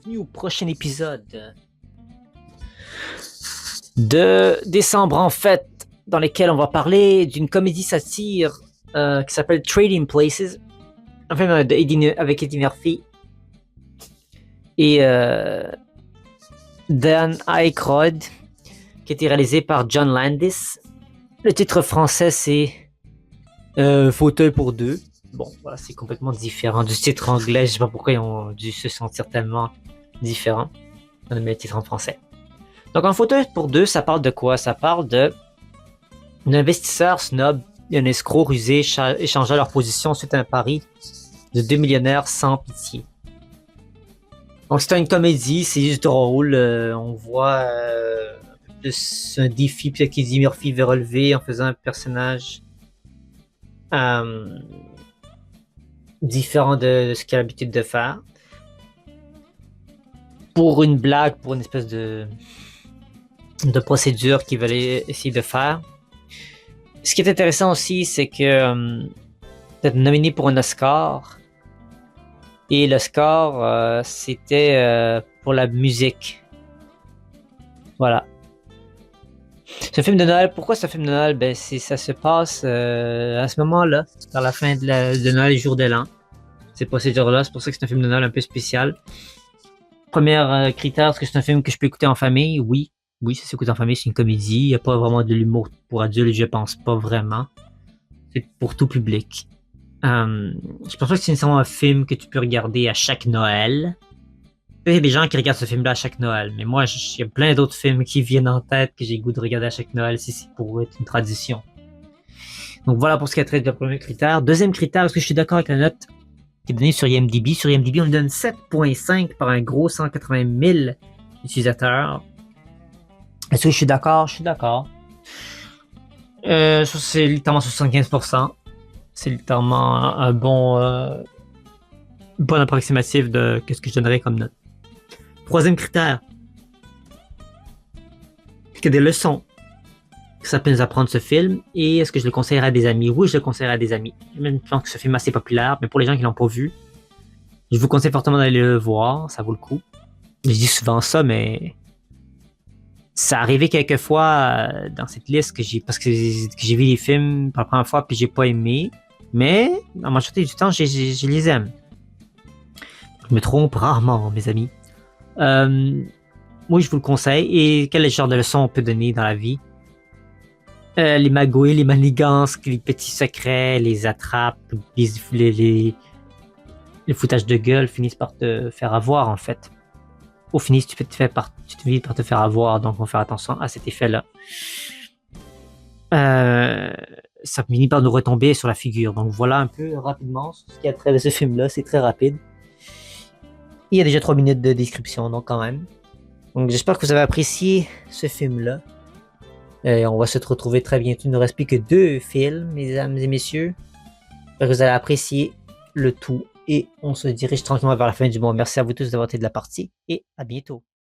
bienvenue au prochain épisode de Décembre en fête, dans lequel on va parler d'une comédie satire qui s'appelle Trading Places, un film avec Eddie Murphy et Dan Aykroyd, qui a été réalisé par John Landis. Le titre français c'est Fauteuil pour deux. Bon, voilà, c'est complètement différent du titre anglais. Je sais pas pourquoi ils ont dû se sentir tellement différents. On a mis le titre en français. Donc, un fauteuil pour deux, ça parle de quoi? Ça parle d'un investisseur snob et un escroc rusé échangea leur position suite à un pari de deux millionnaires sans pitié. Donc, c'est une comédie, c'est juste drôle. On voit un défi peut-être qu'Eddie Murphy veut relever en faisant un personnage différent de ce qu'il a l'habitude de faire. Pour une blague, pour une espèce de procédure qu'ils veulent essayer de faire. Ce qui est intéressant aussi, c'est que d'être nominé pour un Oscar. Et l'Oscar, c'était pour la musique. Voilà. C'est un film de Noël. Pourquoi c'est un film de Noël? Ben, ça se passe à ce moment-là, vers la fin de Noël et jour de l'an. Ces procédures-là, c'est pour ça que c'est un film de Noël un peu spécial. Premier critère, est-ce que c'est un film que je peux écouter en famille? Oui, ça s'écoute en famille, c'est une comédie. Il n'y a pas vraiment de l'humour pour adultes, je pense pas vraiment. C'est pour tout public. Je pense pas que c'est nécessairement un film que tu peux regarder à chaque Noël. Il y a des gens qui regardent ce film-là à chaque Noël, mais moi, il y a plein d'autres films qui viennent en tête que j'ai le goût de regarder à chaque Noël si c'est pour être une tradition. Donc voilà pour ce qui a trait de premier critère. Deuxième critère, est-ce que je suis d'accord avec la note qui est donnée sur IMDb? Sur IMDb, on lui donne 7.5 par un gros 180 000 utilisateurs. Est-ce que je suis d'accord? Je suis d'accord. C'est littéralement 75%. C'est littéralement un bon approximatif de ce que je donnerais comme note. Troisième critère. Est-ce qu'il y a des leçons que ça peut nous apprendre ce film? Et est-ce que je le conseillerais à des amis? Oui, je le conseillerais à des amis. Même je pense que ce film est assez populaire, mais pour les gens qui l'ont pas vu, je vous conseille fortement d'aller le voir, ça vaut le coup. Je dis souvent ça, mais ça arrivé quelques fois dans cette liste parce que j'ai vu les films pour la première fois puis j'ai pas aimé. Mais en majorité du temps, je les aime. Je me trompe rarement, mes amis. Oui, je vous le conseille. Et quel genre de leçon on peut donner dans la vie? Les magouilles, les manigances, les petits secrets, les attrapes, les foutages de gueule finissent par te faire avoir, en fait. Au finish, tu finis par te faire avoir, donc on va faire attention à cet effet-là. Ça finit par nous retomber sur la figure. Donc voilà un peu rapidement ce qui a trait de ce film-là. C'est très rapide. Il y a déjà 3 minutes de description, donc quand même. Donc j'espère que vous avez apprécié ce film-là. On va se retrouver très bientôt. Il ne reste plus que 2 films, mesdames et messieurs. J'espère que vous allez apprécier le tout. Et on se dirige tranquillement vers la fin du mois. Merci à vous tous d'avoir été de la partie et à bientôt.